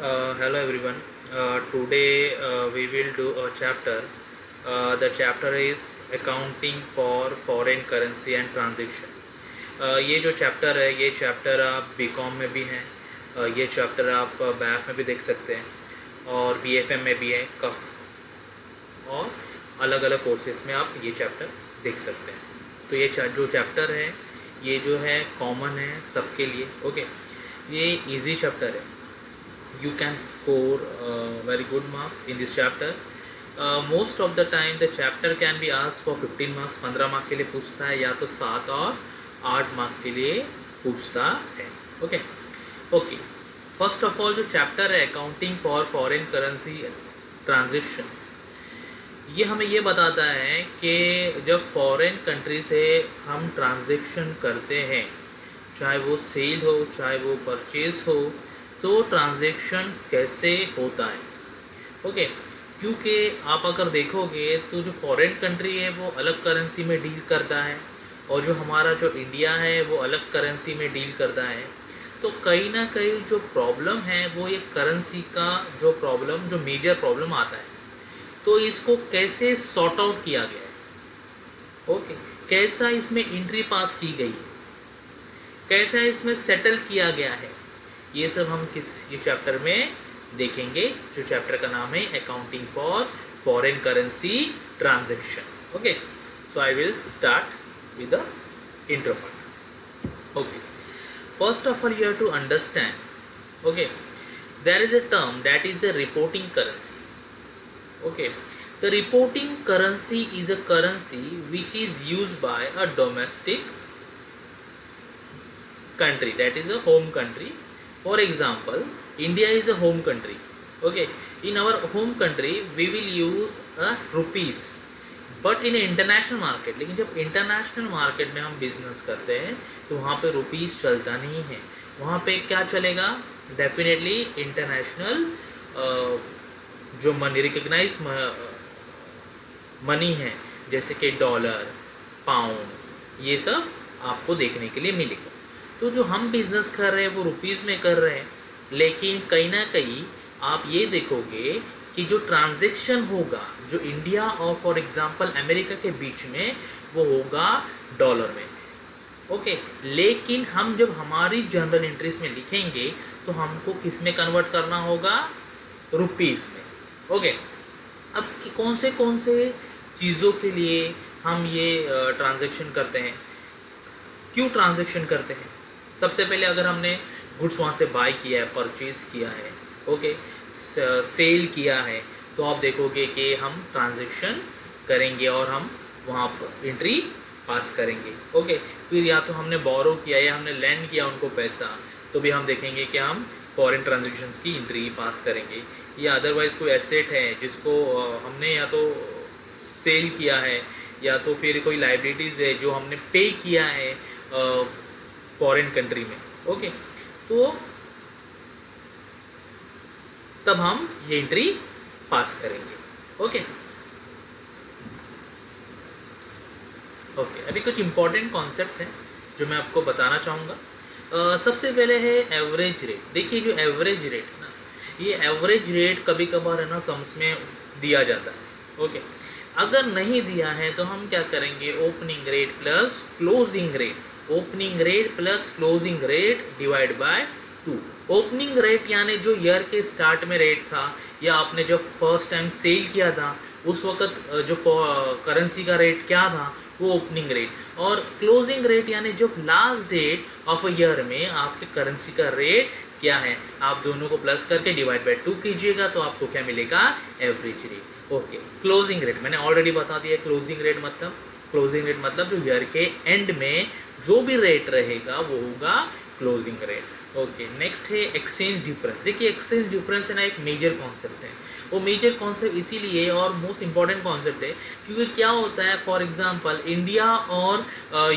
Hello everyone. Today we will do a chapter. The chapter is accounting for foreign currency and transaction. ये जो chapter है ये chapter आप BCom में भी हैं, ये चैप्टर आप बैफ में भी देख सकते हैं और बीएफएम में भी है कफ और अलग अलग कोर्सेज में आप ये चैप्टर देख सकते हैं. तो ये जो चैप्टर है ये जो है कॉमन है सबके लिए. ओके, ये इजी चैप्टर है. You can score very good marks in this chapter. Most of the time the chapter can be asked for 15 marks. 15 mark के लिए पूछता है या तो 7 और 8 मार्क के लिए पूछता है. Okay okay, first of all जो चैप्टर है accounting for foreign currency transactions, ये हमें ये बताता है कि जब फॉरेन कंट्री से हम ट्रांजेक्शन करते हैं, चाहे वो सेल हो चाहे वो परचेज हो, तो ट्रांजैक्शन कैसे होता है. ओके, क्योंकि आप अगर देखोगे तो जो फॉरेन कंट्री है वो अलग करेंसी में डील करता है और जो हमारा जो इंडिया है वो अलग करेंसी में डील करता है. तो कहीं ना कहीं जो प्रॉब्लम है वो ये करेंसी का जो मेजर प्रॉब्लम आता है, तो इसको कैसे सॉर्ट आउट किया गया है. ओके, कैसा इसमें एंट्री पास की गई है, कैसा इसमें सेटल किया गया है, ये सब हम ये चैप्टर में देखेंगे. जो चैप्टर का नाम है accounting for foreign currency transaction. Okay, so I will start with the intro part. Okay, first of all you have to understand, okay, there is a term that is a reporting currency. Okay, the reporting currency is a currency which is used by a domestic country, that is a home country. For example, India is a home country. Okay, in our home country we will use a rupees, but in international market, लेकिन जब international market में हम business करते हैं तो वहाँ पे rupees चलता नहीं है. वहाँ पे क्या चलेगा? डेफिनेटली इंटरनेशनल जो मनी रिकग्नाइज मनी है, जैसे कि डॉलर, पाउंड, ये सब आपको देखने के लिए मिलेगा. तो जो हम बिज़नेस कर रहे हैं वो रुपीज़ में कर रहे हैं, लेकिन कहीं ना कहीं आप ये देखोगे कि जो ट्रांजैक्शन होगा जो इंडिया और फॉर एग्जांपल अमेरिका के बीच में वो होगा डॉलर में. ओके, लेकिन हम जब हमारी जर्नल एंट्रीज में लिखेंगे तो हमको किस में कन्वर्ट करना होगा? रुपीज़ में. ओके, अब कौन से चीज़ों के लिए हम ये ट्रांजैक्शन करते हैं, क्यों ट्रांजैक्शन करते हैं? सबसे पहले अगर हमने गुड्स वहाँ से बाय किया है, परचेज किया है, ओके, सेल किया है, तो आप देखोगे कि हम ट्रांजैक्शन करेंगे और हम वहाँ पर एंट्री पास करेंगे. ओके, फिर या तो हमने बोरो किया या हमने लैंड किया उनको पैसा, तो भी हम देखेंगे कि हम फॉरेन ट्रांजैक्शंस की एंट्री पास करेंगे. या अदरवाइज़ कोई एसेट है जिसको हमने या तो सेल किया है या तो फिर कोई लाइबिलिटीज़ है जो हमने पे किया है फॉरेन कंट्री में. ओके, तो तब हम ये एंट्री पास करेंगे. ओके ओके, अभी कुछ इम्पोर्टेंट कॉन्सेप्ट है जो मैं आपको बताना चाहूँगा. सबसे पहले है एवरेज रेट. देखिए, जो एवरेज रेट है ना, ये एवरेज रेट कभी कभार है ना सम्स में दिया जाता है. ओके, अगर नहीं दिया है तो हम क्या करेंगे? Opening rate plus closing rate, opening rate plus closing rate divide by 2. Opening rate यानी जो ईयर के स्टार्ट में रेट था या आपने जब फर्स्ट टाइम सेल किया था उस वक्त जो करेंसी का रेट क्या था वो ओपनिंग रेट, और क्लोजिंग रेट यानी जब last date of a year में आपके करेंसी का रेट क्या है, आप दोनों को प्लस करके डिवाइड बाय 2 कीजिएगा तो आपको क्या मिलेगा? Average rate. Okay, closing rate मैंने ऑलरेडी बता दिया. क्लोजिंग रेट मतलब जो ईयर के एंड में जो भी रेट रहेगा वो होगा क्लोजिंग रेट. ओके, नेक्स्ट है एक्सचेंज डिफरेंस. देखिए, एक्सचेंज डिफरेंस है ना एक मेजर कॉन्सेप्ट है. वो मेजर कॉन्सेप्ट इसीलिए और मोस्ट इंपॉर्टेंट कॉन्सेप्ट है क्योंकि क्या होता है, फॉर एग्जांपल इंडिया और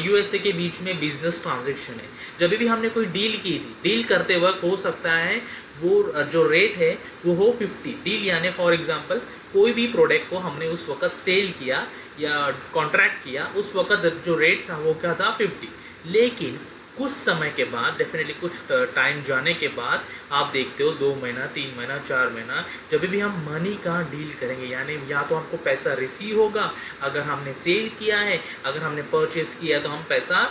यूएसए के बीच में बिजनेस ट्रांजैक्शन है. जब भी हमने कोई डील की थी, डील करते वक्त हो सकता है वो जो रेट है वो हो 50. डील यानी फॉर एग्जांपल कोई भी प्रोडक्ट को हमने उस वक्त सेल किया या कॉन्ट्रैक्ट किया, उस वक्त जो रेट था वो क्या था? 50. लेकिन कुछ समय के बाद, डेफिनेटली कुछ टाइम जाने के बाद आप देखते हो 2 महीना, 3 महीना, 4 महीना, जब भी हम मनी का डील करेंगे, यानी या तो हमको पैसा रिसीव होगा अगर हमने सेल किया है, अगर हमने परचेस किया है तो हम पैसा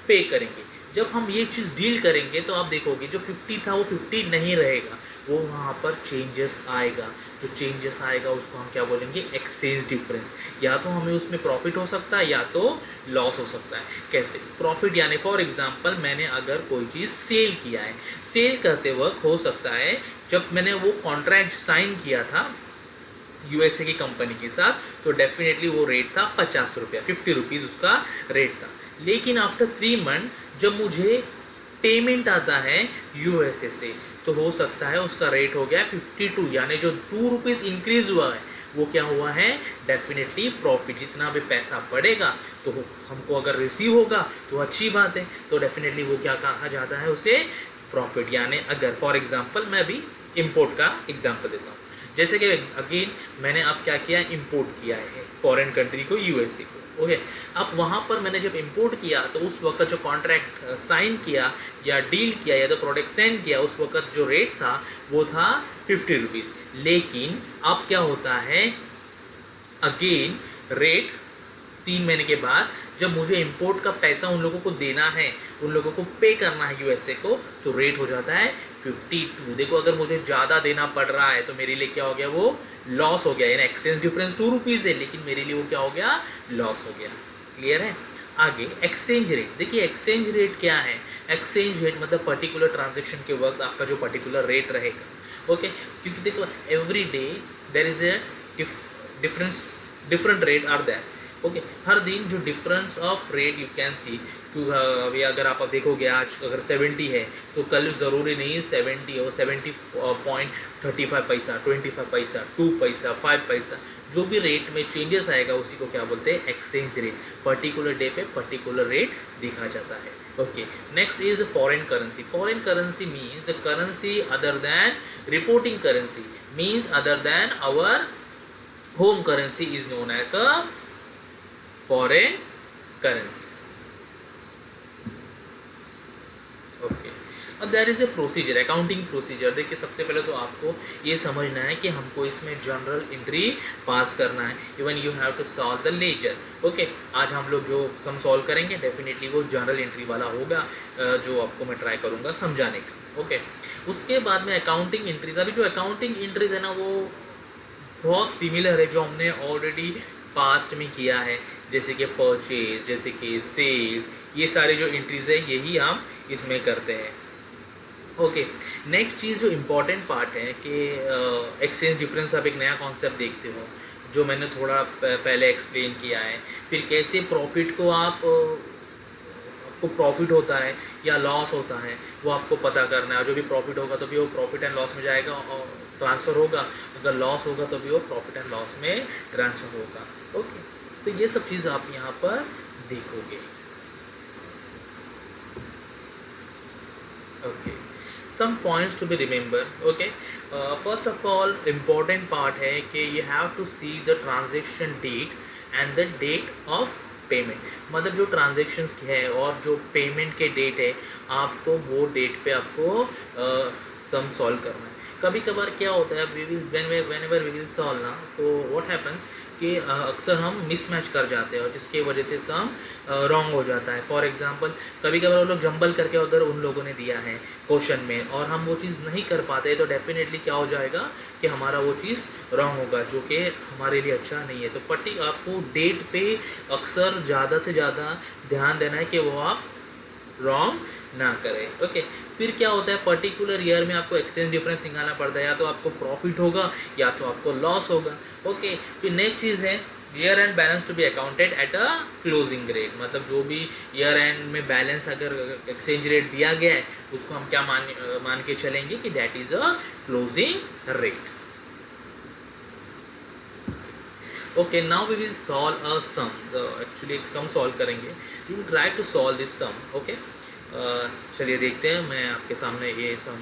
पे करेंगे। जब हम ये चीज़ डील करेंगे तो आप देखोगे जो 50 था वो 50 नहीं रहेगा, वो वहाँ पर चेंजेस आएगा। जो चेंजेस आएगा उसको हम क्या बोलेंगे, एक्सचेंज डिफरेंस। या तो हमें उसमें प्रॉफिट हो सकता है या तो लॉस हो सकता है। कैसे प्रॉफिट, यानी फॉर एग्जांपल मैंने अगर कोई चीज़ सेल किया है, सेल करते वक्त हो सकता है जब मैंने वो कॉन्ट्रैक्ट साइन किया था यूएसए की कंपनी के साथ, तो डेफिनेटली वो रेट था 50 रुपया, 50 रुपीज़ उसका रेट था। लेकिन आफ्टर 3 मंथ जब मुझे पेमेंट आता है यूएसए से, तो हो सकता है उसका रेट हो गया 52, यानी जो 2 रुपीज़ इंक्रीज हुआ है वो क्या हुआ है, डेफिनेटली प्रॉफिट। जितना भी पैसा बढ़ेगा तो हमको अगर रिसीव होगा तो अच्छी बात है, तो डेफिनेटली वो क्या कहा जाता है, उसे प्रॉफिट। यानी अगर फॉर एग्जांपल मैं अभी इंपोर्ट का एग्जांपल देता हूँ, जैसे कि अगेन मैंने अब क्या किया, इंपोर्ट किया है फॉरेन कंट्री को, यूएसए को। ओके, अब वहाँ पर मैंने जब इंपोर्ट किया तो उस वक्त जो कॉन्ट्रैक्ट साइन किया या डील किया या तो प्रोडक्ट सेंड किया, उस वक्त जो रेट था वो था 50 रुपीज़। लेकिन अब क्या होता है, अगेन रेट 3 महीने के बाद जब मुझे इंपोर्ट का पैसा उन लोगों को देना है, उन लोगों को पे करना है यूएसए को, तो रेट हो जाता है 52। देखो अगर मुझे ज़्यादा देना पड़ रहा है तो मेरे लिए क्या हो गया, वो लॉस हो गया। यानी एक्सचेंज डिफरेंस 2 रुपीज़ है, लेकिन मेरे लिए वो क्या हो गया, लॉस हो गया। क्लियर है। आगे एक्सचेंज रेट। देखिए एक्सचेंज रेट क्या है, एक्सचेंज रेट मतलब पर्टिकुलर ट्रांजेक्शन के वक्त आपका जो पर्टिकुलर रेट रहेगा। ओके, क्योंकि देखो every day there is a different rate are there. Okay, हर दिन जो difference of rate you can see, अभी अगर आप देखोगे आज अगर 70 है तो कल ज़रूरी नहीं 70 हो, 70.35 पैसा, 25 पैसा, 2 पैसा, 5 पैसा, जो भी रेट में चेंजेस आएगा उसी को क्या बोलते हैं, एक्सचेंज रेट। पर्टिकुलर डे पे पर्टिकुलर रेट दिखा जाता है। Okay, next is foreign currency. Foreign currency means the currency other than reporting currency, means other than our home currency is known as a foreign currency. Okay, अब there is a procedure, accounting procedure. देखिए सबसे पहले तो आपको ये समझना है कि हमको इसमें जनरल एंट्री पास करना है। Even you have to solve the ledger. Okay, आज हम लोग जो सम सॉल्व करेंगे डेफिनेटली वो जनरल एंट्री वाला होगा, जो आपको मैं ट्राई करूँगा समझाने का। ओके, उसके बाद में अकाउंटिंग एंट्रीज। अभी जो अकाउंटिंग एंट्रीज है ना वो बहुत सिमिलर है जो हमने ऑलरेडी पास्ट में किया है, जैसे कि परचेज, जैसे कि सेल्स, ये सारे जो एंट्रीज है यही हम इसमें करते हैं। ओके, नेक्स्ट चीज़ जो इम्पॉर्टेंट पार्ट है कि एक्सचेंज डिफरेंस। आप एक नया कॉन्सेप्ट देखते हो जो मैंने थोड़ा पहले एक्सप्लेन किया है। फिर कैसे प्रॉफिट को आपको प्रॉफिट होता है या लॉस होता है वो आपको पता करना है। जो भी प्रॉफिट होगा तो भी वो प्रॉफिट एंड लॉस में जाएगा और ट्रांसफ़र होगा, अगर लॉस होगा तो भी वो प्रॉफिट एंड लॉस में ट्रांसफ़र होगा। ओके, तो ये सब चीज़ आप यहाँ पर देखोगे। Okay, some points to be remember. Okay, first of all important part है कि you have to see the transaction date and the date of payment. मतलब जो ट्रांजेक्शन्स है और जो पेमेंट के डेट है, आपको वो डेट पे आपको सम सॉल्व करना है। कभी कभार क्या होता है, whenever we will solve ना, तो what happens कि अक्सर हम मिसमैच कर जाते हैं और जिसके वजह से सम रॉन्ग हो जाता है। फॉर एग्जांपल कभी कभार वो लोग जंबल करके अगर उन लोगों ने दिया है क्वेश्चन में और हम वो चीज़ नहीं कर पाते तो डेफिनेटली क्या हो जाएगा कि हमारा वो चीज़ रॉन्ग होगा, जो कि हमारे लिए अच्छा नहीं है। तो आपको डेट पे अक्सर ज़्यादा से ज़्यादा ध्यान देना है कि वो आप रॉन्ग ना करें। ओके, फिर क्या होता है, पर्टिकुलर ईयर में आपको एक्सचेंज डिफरेंस निकालना पड़ता है, या तो आपको प्रॉफिट होगा या तो आपको लॉस होगा। ओके, फिर नेक्स्ट चीज़ है year end balance to be accounted at a closing rate. मतलब जो भी ईयर एंड में बैलेंस अगर एक्सचेंज रेट दिया गया है उसको हम क्या मान के चलेंगे कि that is a closing rate. Okay, now we will solve a sum. Actually एक सम सॉल्व करेंगे, we will try to solve this sum. Okay, चलिए देखते हैं। मैं आपके सामने ये सम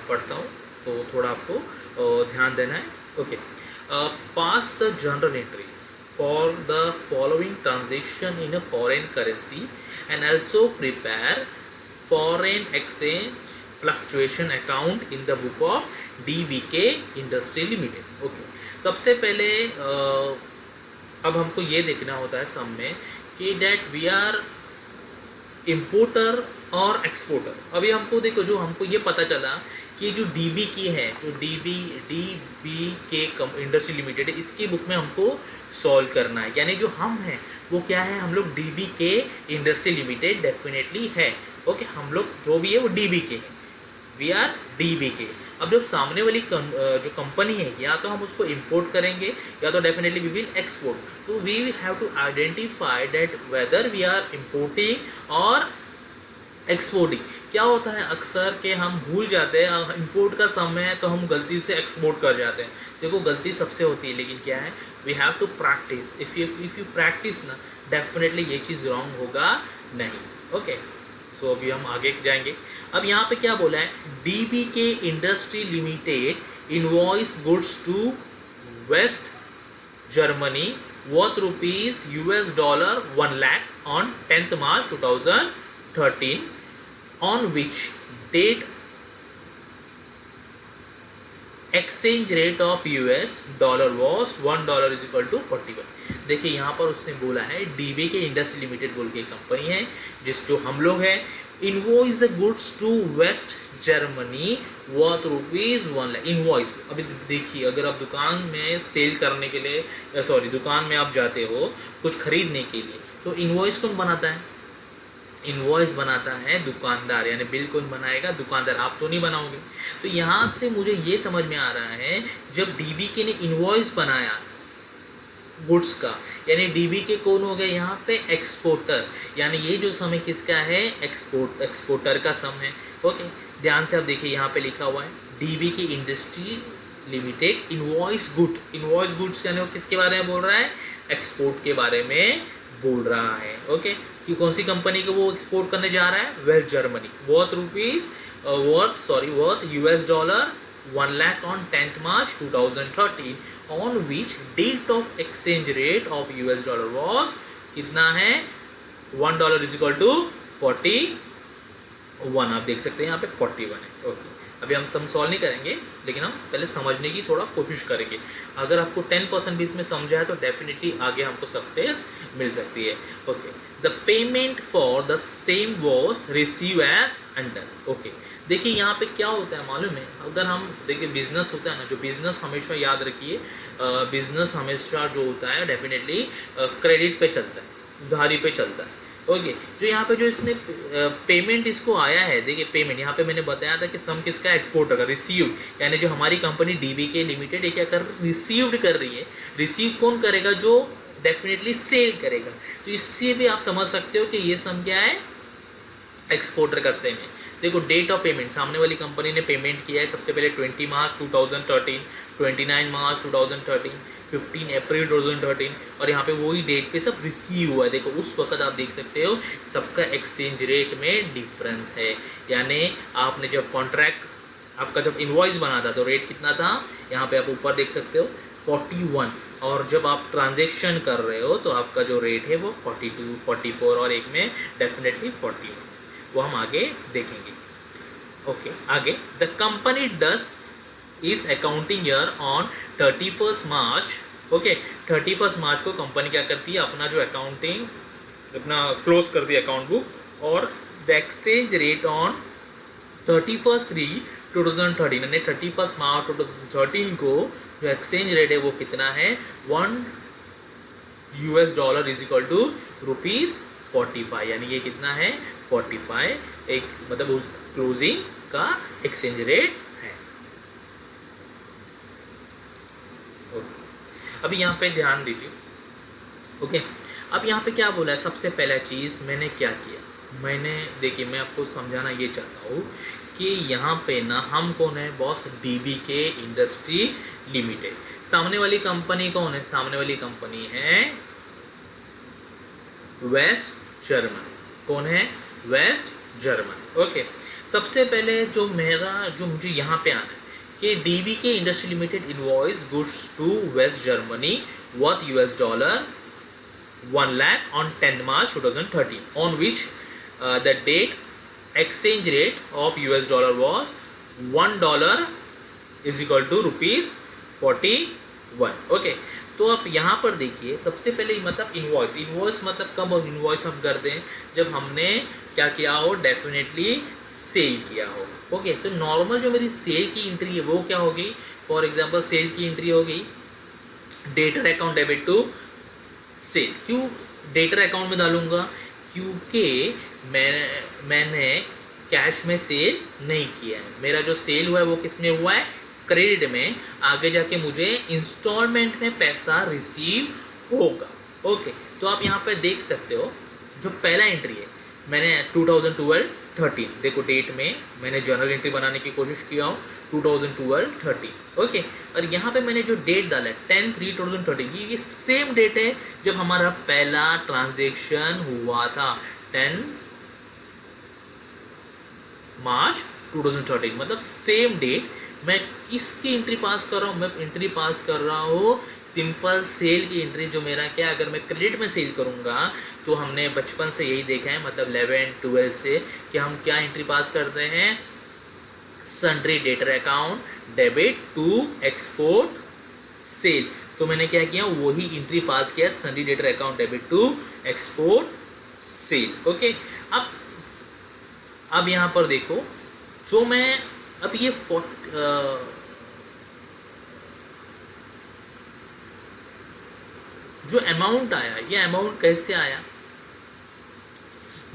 पढ़ता हूँ तो थोड़ा आपको ध्यान देना है। Okay, pass the general entries for the following transaction in a foreign currency and also prepare foreign exchange fluctuation account in the book of DBK industry limited. Okay, सबसे पहले अब हमको ये देखना होता है सम में कि डेट वी आर इम्पोर्टर और एक्सपोर्टर। अभी हमको देखो, जो हमको ये पता चला कि जो DBK है, जो DBK इंडस्ट्री लिमिटेड है, इसकी बुक में हमको सॉल्व करना है। यानी जो हम हैं वो क्या है, हम लोग DBK इंडस्ट्री लिमिटेड डेफिनेटली है। ओके, हम लोग जो भी है वो DBK है, वी आर DBK। अब जो सामने वाली जो कंपनी है, या तो हम उसको इंपोर्ट करेंगे या तो डेफिनेटली वी विल एक्सपोर्ट। तो we have to identify that whether we are importing और एक्सपोर्टिंग। क्या होता है अक्सर के हम भूल जाते हैं, इंपोर्ट का समय है तो हम गलती से एक्सपोर्ट कर जाते हैं। देखो, गलती सबसे होती है, लेकिन क्या है, we have to practice. If you practice ना, डेफिनेटली ये चीज़ रॉन्ग होगा नहीं। ओके, सो अभी हम आगे जाएंगे। अब यहाँ पे क्या बोला है, DBK industry limited invoice goods to West Germany worth rupees $1 lakh on 10th March 2013, on which date exchange rate of US dollar was $1 is equal to 41। देखिए यहाँ पर उसने बोला है DBK इंडस्ट्री लिमिटेड बोल के कंपनी है, जो हम लोग हैं, invoice the goods to West Germany worth rupees $1 lakh। Invoice, अभी देखिए, अगर आप दुकान में सेल करने के लिए, सॉरी, दुकान में आप जाते हो कुछ खरीदने के लिए, तो इनवॉइस कौन बनाता है? इनवॉइस बनाता है दुकानदार। यानी बिल कौन बनाएगा? दुकानदार, आप तो नहीं बनाओगे। तो यहाँ से मुझे ये समझ में आ रहा है, जब DBK ने इनवॉइस बनाया गुड्स का, यानी DBK कौन हो गया यहाँ पे? एक्सपोर्टर। यानी ये जो सम है किसका है? एक्सपोर्टर का सम है। ओके, ध्यान से आप देखिए, यहाँ पे लिखा हुआ है DBK industry limited invoice good. Invoice goods यानी वो किसके बारे में बोल रहा है? एक्सपोर्ट के बारे में बोल रहा है। ओके, कि कौन सी कंपनी को वो एक्सपोर्ट करने जा रहा है? West Germany. Worth $1 lakh on 10th March 2013, on which date of exchange rate of US dollar was कितना है? $1 is equal to 41। आप देख सकते हैं यहाँ पे 41 है। ओके, अभी हम सम सॉल्व नहीं करेंगे, लेकिन हम पहले समझने की थोड़ा कोशिश करेंगे। अगर आपको 10% भी इसमें समझा है तो डेफिनेटली आगे हमको सक्सेस मिल सकती है। Okay, the payment for the same was receive as under. Okay, देखिए यहाँ पे क्या होता है मालूम है? अगर हम देखिए, बिजनेस होता है ना, जो बिजनेस हमेशा याद रखिए, बिजनेस हमेशा जो होता है डेफिनेटली क्रेडिट पे चलता है, उधारी पे चलता है। ओके, जो यहाँ पे जो इसने पेमेंट इसको आया है, देखिए पेमेंट यहाँ पे मैंने बताया था कि सम किसका? एक्सपोर्ट का रिसीव्ड। यानी जो हमारी कंपनी DBK लिमिटेड है क्या कर रही है? रिसीव्ड कर रही है। रिसीव कौन करेगा? जो डेफिनेटली सेल करेगा। तो इससे भी आप समझ सकते हो कि ये सम क्या है? एक्सपोर्टर का सेम है। देखो, डेट ऑफ पेमेंट, सामने वाली कंपनी ने पेमेंट किया है सबसे पहले 20 मार्च 2013, 29 मार्च 2013, 15 अप्रैल 2013, और यहाँ पे वही डेट पे सब रिसीव हुआ है। देखो, उस वक्त आप देख सकते हो सबका एक्सचेंज रेट में डिफरेंस है। यानी आपने जब कॉन्ट्रैक्ट, आपका जब इनवॉइस बना था तो रेट कितना था? यहाँ पे आप ऊपर देख सकते हो 41, और जब आप ट्रांजेक्शन कर रहे हो तो आपका जो रेट है वो 42, 44 और एक में डेफिनेटली 41। वो हम आगे देखेंगे। ओके, आगे, the company does is accounting year on 31 March. Okay, 31 मार्च को कंपनी क्या करती है? अपना जो अकाउंटिंग, अपना क्लोज करती है अकाउंट बुक, और द एक्सचेंज रेट ऑन 31/3/2013, यानी 31 मार्च 2013 को जो एक्सचेंज रेट है वो कितना है? $1 इज इक्वल टू ₹45। यानी ये कितना है? 45, एक मतलब उस क्लोजिंग का एक्सचेंज रेट है। अभी यहाँ पे ध्यान दीजिए। ओके, अब यहाँ पे क्या बोला है? सबसे पहला चीज़ मैंने क्या किया, मैंने देखिए, मैं आपको समझाना ये चाहता हूँ कि यहाँ पे ना हम कौन है? Boss, DBK industry limited. सामने वाली कंपनी कौन है? सामने वाली कंपनी है वेस्ट जर्मन। कौन है? Waste German. ओके, सबसे पहले जो मुझे यहाँ पे आना है कि DBK industry limited invoice goods to West Germany worth $1 lakh on 10 March 2013, on which the date exchange rate of US dollar was $1 is equal to ₹41. Okay, तो आप यहाँ पर देखिए सबसे पहले मतलब इन्वॉइस मतलब कब इन्वॉइस हम करते हैं, जब हमने क्या किया हो, डेफिनेटली सेल किया हो. ओके, तो नॉर्मल जो मेरी सेल की एंट्री है वो क्या होगी, फॉर एग्जांपल सेल की एंट्री होगी debtor account debit to sale. क्यों डेटर अकाउंट में डालूंगा, क्योंकि मैंने कैश में सेल नहीं किया है. मेरा जो सेल हुआ है वो किस में हुआ है, क्रेडिट में. आगे जाके मुझे इंस्टॉलमेंट में पैसा रिसीव होगा. ओके, तो आप यहाँ पे देख सकते हो जो पहला एंट्री है मैंने 2012-13 देखो डेट में मैंने जर्नल एंट्री बनाने की कोशिश किया हूँ 2012-13. ओके, और यहाँ पे मैंने जो डेट डाला है 10/3/2013, ये सेम डेट है जब हमारा पहला ट्रांजेक्शन हुआ था 10 मार्च 2013, मतलब सेम डेट. मैं किसकी एंट्री पास कर रहा हूँ, मैं एंट्री पास कर रहा हूँ सिंपल सेल की एंट्री. जो मेरा क्या, अगर मैं क्रेडिट में सेल करूँगा तो हमने बचपन से यही देखा है, मतलब 11-12 से, कि हम क्या एंट्री पास करते हैं, sundry debtor account debit to export sale. तो मैंने क्या किया, वही एंट्री पास किया, sundry debtor account debit to export sale. Okay, अब यहाँ पर देखो जो मैं अब ये जो अमाउंट आया, ये अमाउंट कैसे आया,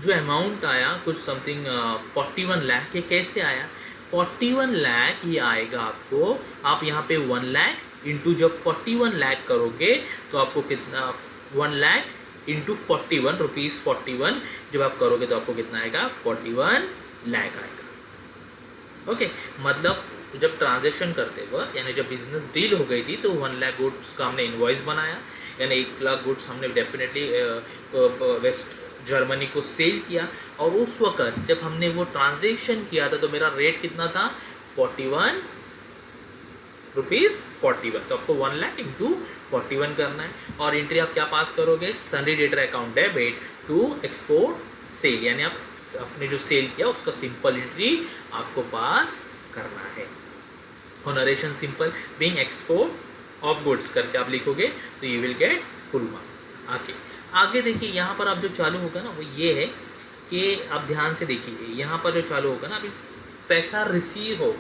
जो अमाउंट आया कुछ समथिंग 41 लाख, ये कैसे आया, 41 लाख ये आएगा आपको. आप यहाँ पे 1 लाख इंटू जब 41 लाख करोगे तो आपको कितना, 1 लाख इंटू 41 रुपीज़ 41 जब आप करोगे तो आपको कितना आएगा, 41 लाख आएगा. ओके, मतलब जब ट्रांजैक्शन करते वक्त यानी जब बिजनेस डील हो गई थी तो 1 लाख गुड्स का हमने इनवॉइस बनाया, यानी 1 लाख गुड्स हमने डेफिनेटली वेस्ट जर्मनी को सेल किया. और उस वक्त जब हमने वो ट्रांजैक्शन किया था तो मेरा रेट कितना था, 41 रुपीज़ 41. तो आपको 1 लाख इंटू 41 करना है. और एंट्री आप क्या पास करोगे, sundry debtor account debit to export sale, यानी आप अपने जो सेल किया उसका सिंपल एंट्री आपको पास करना है. और narration simple being export of goods करके आप लिखोगे तो you will get full marks. आगे देखिए यहाँ पर आप जो चालू होगा ना वो ये है कि आप ध्यान से देखिए यहाँ पर जो चालू होगा ना, अभी पैसा रिसीव हो,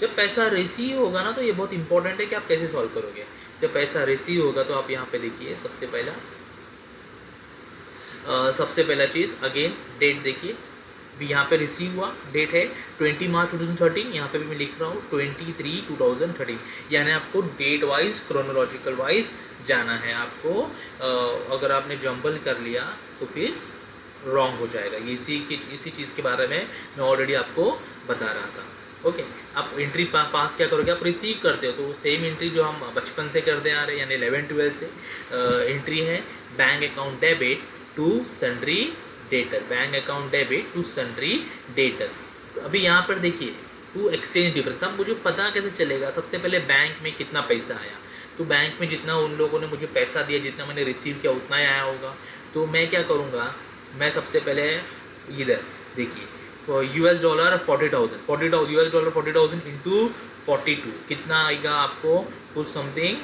जब पैसा रिसीव होगा ना तो ये बहुत इंपॉर्टेंट है कि आप कैसे सॉल्व करोगे. जब पैसा रिसीव होगा तो आप यहाँ पे देखिए सबसे पहला चीज़ अगेन डेट देखिए, भी यहाँ पे रिसीव हुआ डेट है 20 मार्च 2013, यहाँ पे भी मैं लिख रहा हूँ 23/2013, यानी आपको डेट वाइज क्रोनोलॉजिकल वाइज जाना है. आपको अगर आपने जंबल कर लिया तो फिर रॉन्ग हो जाएगा. इसी चीज़ के बारे में मैं ऑलरेडी आपको बता रहा था. ओके, आप एंट्री पास क्या करोगे, आप रिसीव करते हो तो सेम एंट्री जो हम बचपन से करते आ रहे हैं, यानी 11-12 से एंट्री है bank account debit to sundry debtor, bank account debit to sundry debtor. अभी यहाँ पर देखिए टू एक्सचेंज डिफरेंस. अब मुझे पता कैसे चलेगा, सबसे पहले बैंक में कितना पैसा आया, तो बैंक में जितना उन लोगों ने मुझे पैसा दिया, जितना मैंने रिसीव किया उतना ही आया होगा. तो मैं क्या करूँगा, मैं सबसे पहले इधर देखिए US dollar 40,000 US dollar 40,000 into 42 कितना आएगा आपको, कुछ समथिंग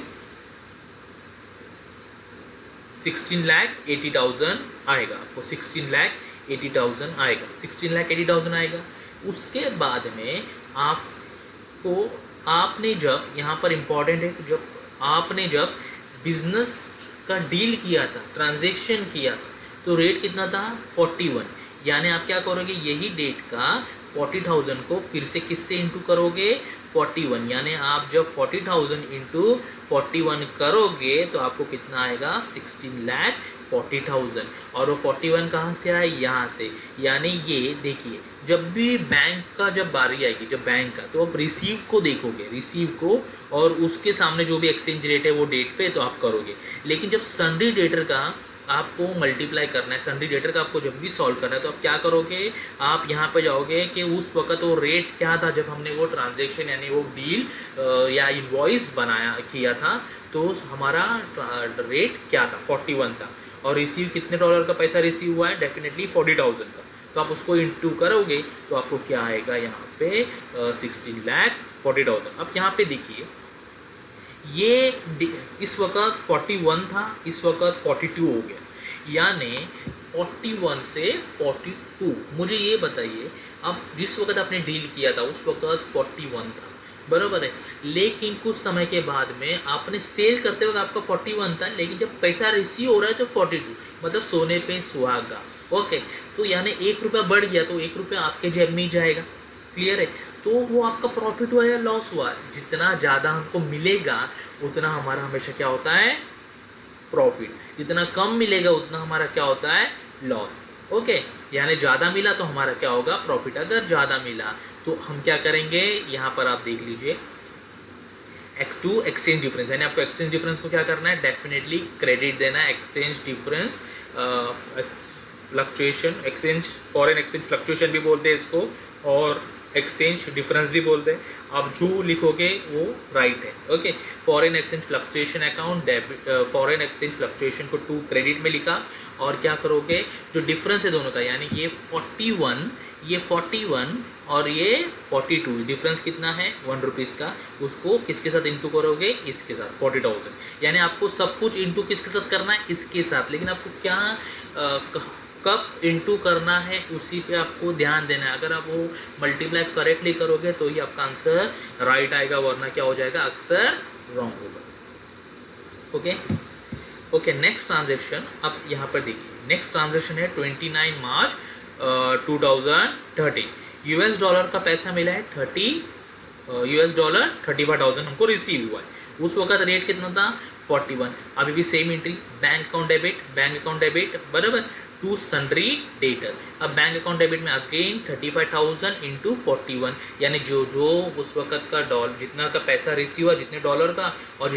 16,80,000 आएगा. आपको 16,80,000 आएगा, 16,80,000 आएगा. उसके बाद में आपने जब यहाँ पर इम्पॉर्टेंट है, जब आपने जब बिजनेस का डील किया था, ट्रांजेक्शन किया था, तो रेट कितना था 41, यानी आप क्या करोगे, यही डेट का 40,000 को फिर से किससे इंटू करोगे, 41, यानी आप जब 40,000 इंटू 41 करोगे तो आपको कितना आएगा, 16,40,000. और वो 41 कहाँ से आए, यहाँ से. यानी ये देखिए जब भी बैंक का जब बारी आएगी, जब बैंक का, तो आप रिसीव को देखोगे, रिसीव को, और उसके सामने जो भी एक्सचेंज रेट है वो डेट पे तो आप करोगे. लेकिन जब सन्ड्री डेटर का आपको मल्टीप्लाई करना है, सन्ड्री डेटर का आपको जब भी सॉल्व करना है तो आप क्या करोगे, आप यहाँ पे जाओगे कि उस वक्त वो रेट क्या था जब हमने वो ट्रांजैक्शन यानी वो डील या इनवॉइस किया था, तो हमारा रेट क्या था, 41 था. और रिसीव कितने डॉलर का पैसा रिसीव हुआ है, डेफिनेटली 40,000 का. तो आप उसको इंटू करोगे तो आपको क्या आएगा यहाँ पे 16,40,000। अब यहाँ पे देखिए ये इस वक्त 41 था, इस वक्त 42 हो गया, यानी 41 से 42। मुझे ये बताइए, अब जिस वक्त आपने डील किया था उस वक्त 41 था, बराबर है, लेकिन कुछ समय के बाद में आपने सेल करते वक्त आपका 41 था, लेकिन जब पैसा रिसीव हो रहा है तो 42, मतलब सोने पे सुहागा। ओके, तो यानी 1 रुपया बढ़ गया तो 1 रुपया आपके जेब में ही जाएगा। क्लियर है? तो वो आपका प्रॉफिट हुआ या लॉस हुआ? जितना ज़्यादा हमको मिलेगा उतना हमारा हमेशा क्या होता है? प्रॉफिट। जितना कम मिलेगा उतना हमारा क्या होता है? लॉस। ओके, यानी ज़्यादा मिला तो हमारा क्या होगा? प्रॉफिट। अगर ज़्यादा मिला तो हम क्या करेंगे? यहाँ पर आप देख लीजिए X2 एक्सचेंज डिफरेंस, यानी आपको एक्सचेंज डिफरेंस को क्या करना है? डेफिनेटली क्रेडिट देना है। Exchange difference fluctuation, exchange foreign exchange fluctuation भी बोलते हैं इसको, और एक्सचेंज डिफरेंस भी बोलते हैं। आप जो लिखोगे वो राइट है। Okay, foreign exchange fluctuation account, debit foreign exchange fluctuation को टू क्रेडिट में लिखा, और क्या करोगे? जो डिफरेंस है दोनों का, यानी ये 41, ये 41 और ये 42, डिफरेंस कितना है? 1 रुपीज़ का, उसको किसके साथ इंटू करोगे? इसके साथ, 40,000। यानी आपको सब कुछ इंटू किसके साथ करना है? इसके साथ। लेकिन आपको क्या कब इंटू करना है उसी पे आपको ध्यान देना है। अगर आप वो मल्टीप्लाई करेक्टली करोगे तो ही आपका आंसर राइट आएगा, वरना क्या हो जाएगा? अक्सर रॉन्ग होगा। ओके ओके, नेक्स्ट ट्रांजेक्शन अब यहाँ पर देखिए। नेक्स्ट ट्रांजेक्शन है 29 मार्च 2013। यूएस डॉलर का पैसा मिला है $35,000 हमको रिसीव हुआ है। उस वक्त रेट कितना था? 41। अभी भी same entry, bank account debit, बराबर, टू सन्ड्री डेटर। अब बैंक अकाउंट डेबिट में अगेन 35,000 इंटू 41, यानी जो उस वक्त का जितना का पैसा रिसीव हुआ, जितने डॉलर का, और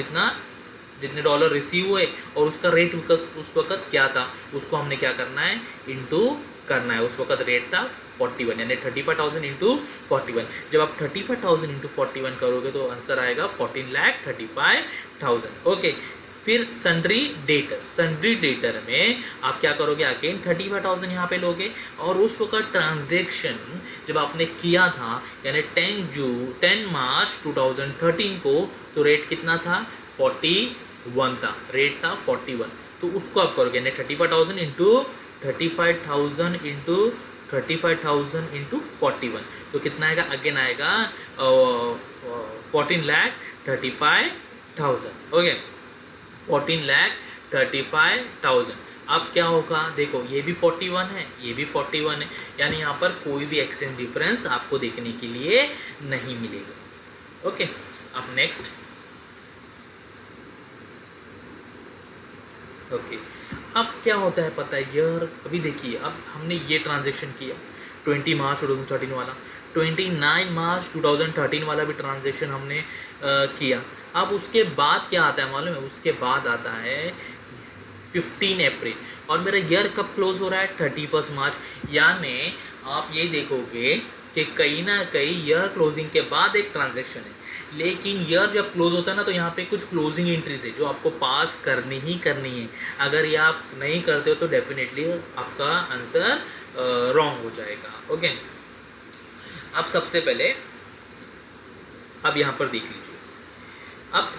जितने डॉलर रिसीव हुए, और उसका रेट उस वक्त क्या था, उसको हमने क्या करना है? इंटू करना है। उस वक्त रेट था 41, यानी 35,000 इंटू 41। जब आप 35,000 इंटू 41 करोगे तो आंसर आएगा 14,35,000। ओके, फिर सन्ड्री डेटर में आप क्या करोगे? अगेन 35,000 यहाँ पे लोगे, और उस वक्त ट्रांजेक्शन जब आपने किया था, यानी 10 मार्च 2013 को, तो रेट कितना था? 41 था, रेट था 41। तो उसको आप करोगे, यानी 35,000 इंटू 35,000 इंटू 41, तो कितना आएगा? अगेन आएगा 14,35,000। ओके, 14,35,000। अब क्या होगा? देखो, ये भी 41 है, ये भी 41 है, यानी यहाँ पर कोई भी एक्सचेंज डिफरेंस आपको देखने के लिए नहीं मिलेगा। ओके, अब नेक्स्ट। ओके, अब क्या होता है पता है यार? अभी देखिए, अब हमने ये ट्रांजेक्शन किया 20 मार्च 2013 वाला, 29 मार्च 2013 वाला भी ट्रांजेक्शन हमने किया। अब उसके बाद क्या आता है मालूम है? उसके बाद आता है 15 अप्रैल, और मेरा ईयर कब क्लोज हो रहा है? 31 मार्च। यानी आप ये देखोगे कि कहीं ना कहीं ईयर क्लोजिंग के बाद एक ट्रांजेक्शन है, लेकिन ईयर जब क्लोज होता है ना, तो यहाँ पे कुछ क्लोजिंग एंट्रीज है जो आपको पास करनी ही करनी है। अगर ये आप नहीं करते हो तो डेफिनेटली आपका आंसर रॉन्ग हो जाएगा। ओके, अब सबसे पहले अब यहाँ पर देख लीजिए, अब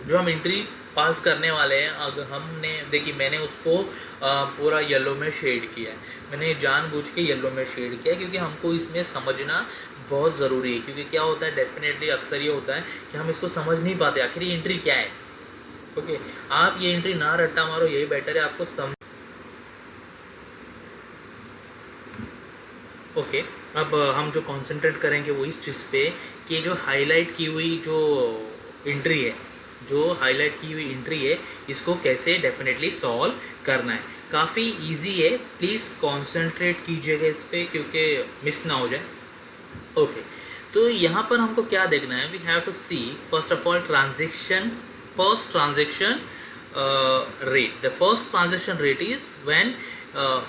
जो हम एंट्री पास करने वाले हैं, अगर हमने देखिए, मैंने उसको पूरा येलो में शेड किया है। मैंने जानबूझ के येलो में शेड किया है क्योंकि हमको इसमें समझना बहुत ज़रूरी है। क्योंकि क्या होता है, डेफिनेटली अक्सर ये होता है कि हम इसको समझ नहीं पाते आखिर ये एंट्री क्या है। ओके, आप ये एंट्री ना रट्टा मारो, यही बेटर है आपको समझ। ओके, अब हम जो कंसंट्रेट करेंगे वो इस चीज़ पे कि जो हाईलाइट की हुई जो एंट्री है, इसको कैसे डेफिनेटली सॉल्व करना है। काफ़ी इजी है, प्लीज़ कंसंट्रेट कीजिएगा इस पर क्योंकि मिस ना हो जाए। ओके, तो यहाँ पर हमको क्या देखना है? We have to see first of all first transaction rate. The first transaction rate is when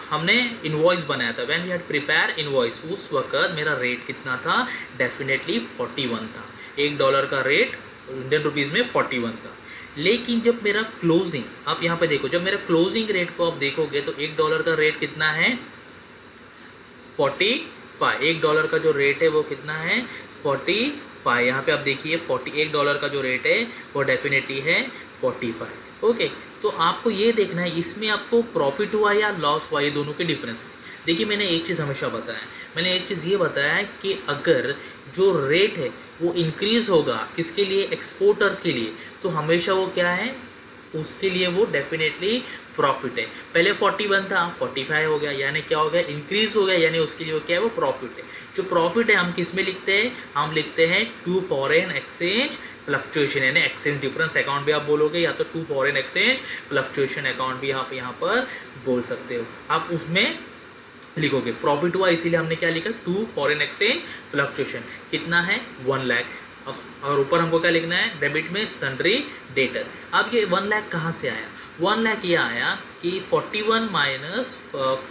हमने इनवॉइस बनाया था, when we had prepare invoice, उस वक्त मेरा रेट कितना था? डेफिनेटली 41 था। $1 का रेट इंडियन रुपीज़ में 41 था। लेकिन जब मेरा क्लोजिंग, आप यहाँ पे देखो, जब मेरा क्लोजिंग रेट को आप देखोगे तो $1 का रेट कितना है? 45। $1 का जो रेट है वो कितना है 45। यहाँ पे आप देखिए $1 का जो रेट है वो डेफिनेटली है 45। ओके, तो आपको ये देखना है इसमें आपको प्रॉफिट हुआ या लॉस हुआ, ये दोनों के डिफरेंस। देखिए मैंने एक चीज़ हमेशा बताया, मैंने एक चीज़ ये बताया है कि अगर जो रेट है वो इंक्रीज़ होगा किसके लिए, एक्सपोर्टर के लिए, तो हमेशा वो क्या है, उसके लिए वो डेफिनेटली प्रॉफिट है। पहले 41 था 45 हो गया, यानी क्या हो गया, इंक्रीज हो गया, यानी उसके लिए वो क्या है, वो प्रॉफिट है। जो प्रॉफिट है हम किस में लिखते हैं, हम लिखते हैं टू फॉरेन एक्सचेंज फ्लक्चुएशन, यानी एक्सचेंज डिफरेंस अकाउंट भी आप बोलोगे, या तो to foreign exchange fluctuation account भी आप यहाँ पर बोल सकते हो। आप उसमें लिखोगे प्रॉफिट हुआ, इसीलिए हमने क्या लिखा, टू फॉरेन एक्सचेंज फ्लक्चुएशन, कितना है 1 लाख। और ऊपर हमको क्या लिखना है, डेबिट में सन्ड्री डेटर। अब ये 1 लाख कहाँ से आया, 1 लाख ये आया कि 41 माइनस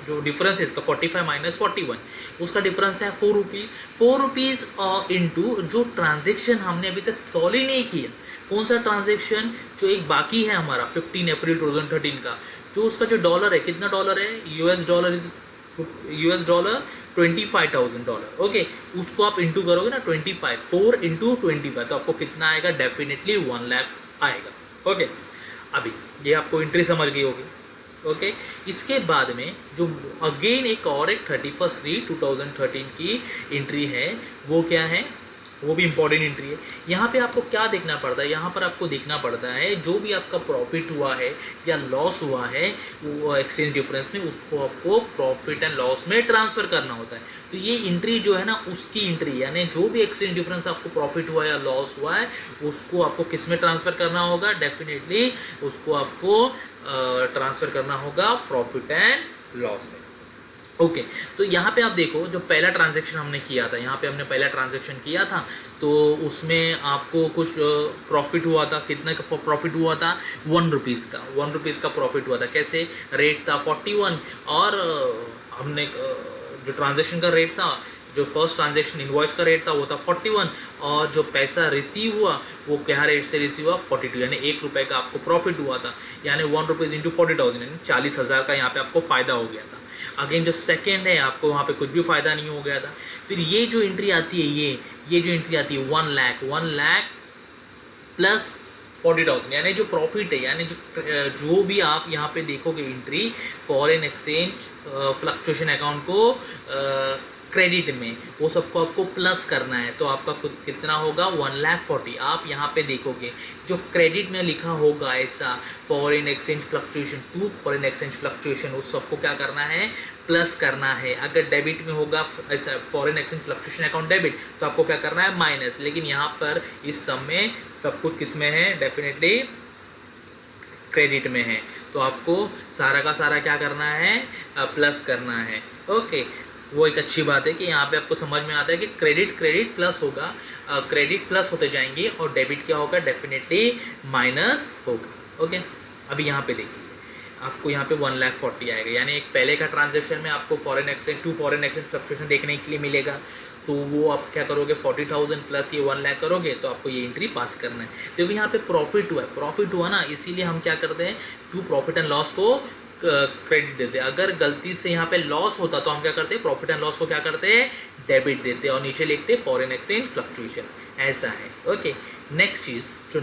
जो डिफरेंस है इसका 45 माइनस 41, उसका डिफरेंस है 4 रुपीज़। 4 रुपीज़ इंटू जो ट्रांजेक्शन हमने अभी तक सॉल्व ही नहीं किया, कौन सा ट्रांजेक्शन, जो एक बाकी है हमारा 15 अप्रैल 2013 का, जो उसका जो डॉलर है, कितना डॉलर है, US डॉलर $25,000। ओके, उसको आप इंटू करोगे ना 25, 4 इंटू 25, तो आपको कितना आएगा, डेफिनेटली 1 लाख आएगा। ओके, अभी ये आपको एंट्री समझ गई होगी। ओके, इसके बाद में जो अगेन एक 31/3/2013 की एंट्री है, वो क्या है, वो भी इंपॉर्टेंट एंट्री है। यहाँ पे आपको क्या देखना पड़ता है, यहाँ पर आपको देखना पड़ता है जो भी आपका प्रॉफिट हुआ है या लॉस हुआ है वो एक्सचेंज डिफरेंस में, उसको आपको प्रॉफिट एंड लॉस में ट्रांसफ़र करना होता है। तो ये एंट्री जो है ना, उसकी एंट्री, यानी जो भी एक्सचेंज डिफरेंस आपको प्रॉफिट हुआ या लॉस हुआ है, उसको आपको किस में ट्रांसफ़र करना होगा, डेफिनेटली उसको आपको ट्रांसफ़र करना होगा प्रॉफिट एंड लॉस में। ओके, तो यहाँ पे आप देखो जो पहला ट्रांजैक्शन हमने किया था, यहाँ पे हमने पहला ट्रांजैक्शन किया था, तो उसमें आपको कुछ प्रॉफिट हुआ था, कितना का प्रॉफिट हुआ था, 1 रुपीज़ का, 1 रुपीज़ का प्रॉफिट हुआ था। कैसे, रेट था 41 और हमने जो ट्रांजैक्शन का रेट था, जो फर्स्ट ट्रांजैक्शन इनवॉइस का रेट था वो था 41, और जो पैसा रिसीव हुआ वो क्या रेट से रिसीव हुआ 42, यानी 1 रुपये का आपको प्रॉफिट हुआ था, यानी 1 रुपीज़ इंटू 40,000, यानी 40,000 का यहाँ पे आपको फ़ायदा हो गया था। अगेन जो सेकेंड है, आपको वहाँ पे कुछ भी फ़ायदा नहीं हो गया था। फिर ये जो एंट्री आती है, ये जो एंट्री आती है 1 लाख प्लस 40,000, यानी जो प्रॉफिट है, यानी जो भी आप यहाँ पे देखोगे entry foreign exchange fluctuation account को क्रेडिट में, वो सबको आपको प्लस करना है, तो आपका कितना होगा 1,40,000। आप यहाँ पे देखोगे जो क्रेडिट में लिखा होगा ऐसा foreign exchange fluctuation, to foreign exchange fluctuation, उस सबको क्या करना है, प्लस करना है। अगर डेबिट में होगा ऐसा foreign exchange fluctuation account debit, तो आपको क्या करना है, माइनस। लेकिन यहाँ पर इस सब में सब कुछ किस में है, डेफिनेटली क्रेडिट में है, तो आपको सारा का सारा क्या करना है, प्लस करना है। ओके, वो एक अच्छी बात है कि यहाँ पे आपको समझ में आता है कि क्रेडिट प्लस होगा, क्रेडिट प्लस होते जाएंगे, और डेबिट क्या होगा, डेफिनेटली माइनस होगा। ओके, अभी यहाँ पे देखिए आपको यहाँ पे 1,40,000 आएगा, यानी एक पहले का ट्रांजैक्शन में आपको foreign exchange, to foreign exchange fluctuation देखने के लिए मिलेगा, तो वो आप क्या करोगे 40,000 प्लस ये 1 लाख करोगे, तो आपको ये एंट्री पास करना है। देखो यहाँ पे प्रॉफिट हुआ ना, इसीलिए हम क्या करते हैं, टू प्रॉफिट एंड लॉस को क्रेडिट देते हैं। अगर गलती से यहाँ पे लॉस होता तो हम क्या करते हैं, प्रॉफिट एंड लॉस को क्या करते हैं, डेबिट देते हैं, और नीचे लिखते हैं फॉरेन एक्सचेंज फ्लक्चुएशन, ऐसा है। ओके, नेक्स्ट चीज़, जो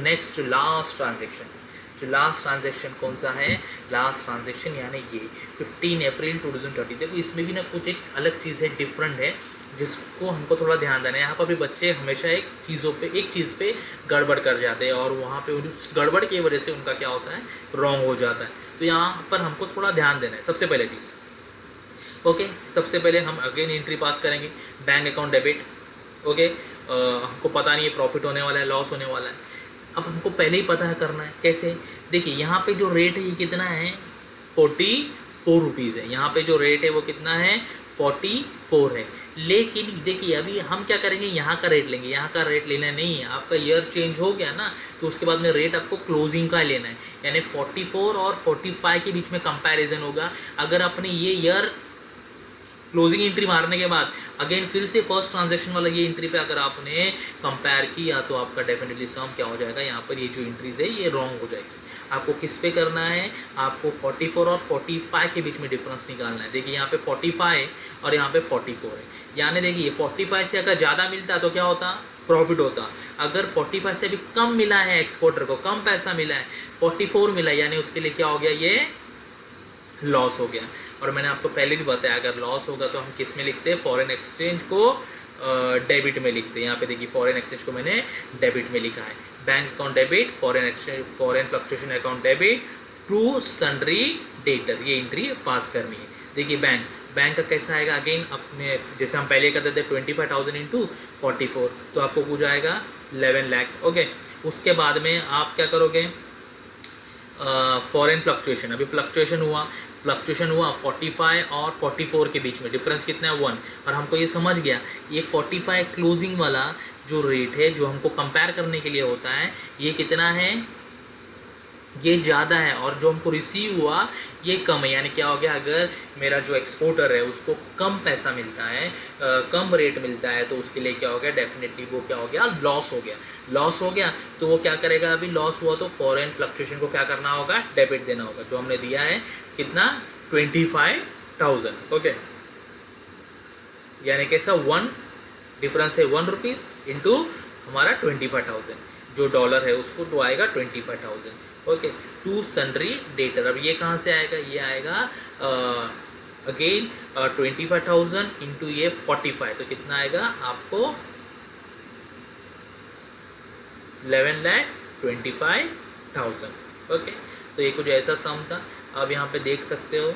लास्ट ट्रांजैक्शन कौन सा है, लास्ट ट्रांजैक्शन यानी ये 15 अप्रैल 2013। देखो इसमें भी ना कुछ एक अलग चीज़ है, डिफरेंट है, जिसको हमको थोड़ा ध्यान देना है। यहाँ पर भी बच्चे हमेशा एक चीज़ पे गड़बड़ कर जाते हैं, और वहाँ पे उस गड़बड़ की वजह से उनका क्या होता है, रॉन्ग हो जाता है। तो यहाँ पर हमको थोड़ा ध्यान देना है। सबसे पहले चीज़, ओके, सबसे पहले हम अगेन एंट्री पास करेंगे, बैंक अकाउंट डेबिट। ओके, हमको पता नहीं है प्रॉफिट होने वाला है, लॉस होने वाला है, अब हमको पहले ही पता है करना है। कैसे, देखिए यहाँ पे जो रेट है ये कितना है, 44 रुपीज़ है। यहाँ पे जो रेट है वो कितना है, 44 है। लेकिन देखिए अभी हम क्या करेंगे, यहाँ का रेट लेंगे, यहाँ का रेट लेना नहीं है, आपका ईयर चेंज हो गया ना, तो उसके बाद में रेट आपको क्लोजिंग का लेना है, यानी 44 और 45 के बीच में कंपैरिजन होगा। अगर आपने ये ईयर क्लोजिंग एंट्री मारने के बाद अगेन फिर से फर्स्ट ट्रांजैक्शन वाला ये एंट्री पे अगर आपने कंपेयर किया, तो आपका डेफिनेटली सम क्या हो जाएगा, यहाँ पर ये जो एंट्रीज है ये रॉन्ग हो जाएगी। आपको किस पे करना है, आपको 44 और 45 के बीच में डिफरेंस निकालना है। देखिए यहाँ पे 45 और यहाँ पे 44 है, यानी देखिए 45 से अगर ज़्यादा मिलता तो क्या होता, प्रॉफिट होता। अगर 45 से भी कम मिला है, एक्सपोर्टर को कम पैसा मिला है, 44 मिला, यानी उसके लिए क्या हो गया, ये लॉस हो गया। और मैंने आपको पहले भी बताया अगर लॉस होगा तो हम किस में लिखते हैं, फॉरेन एक्सचेंज को डेबिट में लिखते हैं। यहाँ पे देखिए फॉरेन एक्सचेंज को मैंने डेबिट में लिखा है, bank account debit, foreign exchange, foreign fluctuation account debit to sundry debtor, ये एंट्री पास करनी है। देखिए बैंक का कैसा आएगा, अगेन अपने जैसे हम पहले करते थे 25,000 इंटू 44, तो आपको कुछ आएगा 11 लाख। ओके, उसके बाद में आप क्या करोगे, फॉरेन फ्लक्चुएशन, अभी फ्लक्चुएशन हुआ 45 और 44 के बीच में डिफरेंस कितना है, 1। और हमको ये समझ गया ये 45 क्लोजिंग वाला जो रेट है जो हमको कंपेयर करने के लिए होता है, ये कितना है, ये ज़्यादा है, और जो हमको रिसीव हुआ ये कम है। यानी क्या हो गया, अगर मेरा जो एक्सपोर्टर है उसको कम पैसा मिलता है, कम रेट मिलता है, तो उसके लिए क्या हो गया, डेफिनेटली वो क्या हो गया, लॉस हो गया। लॉस हो गया तो वो क्या करेगा, अभी लॉस हुआ तो फॉरेन फ्लक्चुएशन को क्या करना होगा, डेबिट देना होगा, जो हमने दिया है कितना, 25,000। ओके, यानी कैसा, 1 डिफरेंस है 1 रुपीज़ इंटू हमारा 25,000, जो डॉलर है उसको तो आएगा 25,000। ओके, टू सन्ड्री डेटर, अब ये कहाँ से आएगा, ये आएगा अगेन 25,000 इंटू ये 45, तो कितना आएगा आपको 11,25,000। ओके, तो ये कुछ ऐसा सम था। अब यहाँ पे देख सकते हो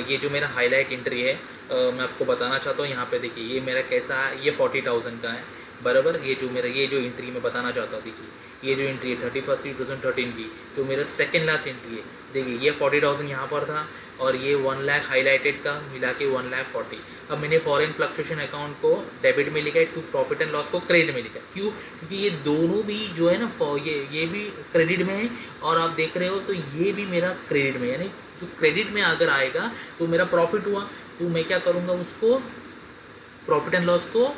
ये जो मेरा हाईलाइट एंट्री है, मैं आपको बताना चाहता हूँ। यहाँ पे देखिए ये मेरा कैसा है, ये 40,000 का है बराबर। ये जो मेरा ये जो एंट्री मैं बताना चाहता हूँ, देखिए ये जो एंट्री है 31/3/2013 की, तो मेरा सेकेंड लास्ट एंट्री है। देखिए ये 40,000 यहाँ पर था और ये 1 लाख हाईलाइटेड का मिला के 1,40,000। अब मैंने फॉरेन फ्लक्चुएशन अकाउंट को डेबिट में लिखा है, टू प्रॉफिट एंड लॉस को क्रेडिट में लिखा है। क्यों, क्योंकि ये दोनों भी जो है ना, ये भी क्रेडिट में है और आप देख रहे हो तो ये भी मेरा क्रेडिट में, यानी जो क्रेडिट में अगर आएगा तो मेरा प्रॉफिट हुआ, तो मैं क्या करूँगा, उसको प्रॉफिट एंड लॉस को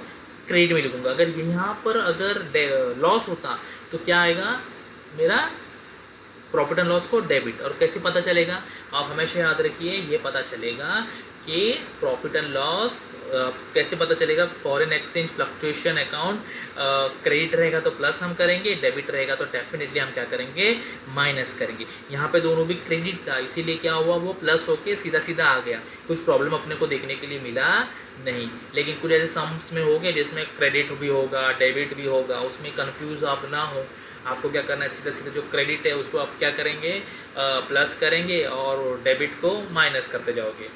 क्रेडिट में लिखूँगा। अगर यहाँ पर अगर लॉस होता तो क्या आएगा, मेरा प्रॉफिट एंड लॉस को डेबिट। और कैसे पता चलेगा, आप हमेशा याद रखिए, ये पता चलेगा कि प्रॉफिट एंड लॉस कैसे पता चलेगा, foreign exchange fluctuation account credit रहेगा तो प्लस हम करेंगे, डेबिट रहेगा तो डेफिनेटली हम क्या करेंगे, माइनस करेंगे। यहाँ पे दोनों भी क्रेडिट था, इसीलिए क्या हुआ, वो प्लस होके सीधा सीधा आ गया, कुछ प्रॉब्लम अपने को देखने के लिए मिला नहीं। लेकिन कुछ ऐसे सम्स में हो गए जिसमें क्रेडिट भी होगा, डेबिट भी होगा, उसमें कन्फ्यूज़ आप ना हो। आपको क्या करना है, सीधा सीधा जो क्रेडिट है उसको आप क्या करेंगे, प्लस करेंगे और डेबिट को माइनस करते जाओगे।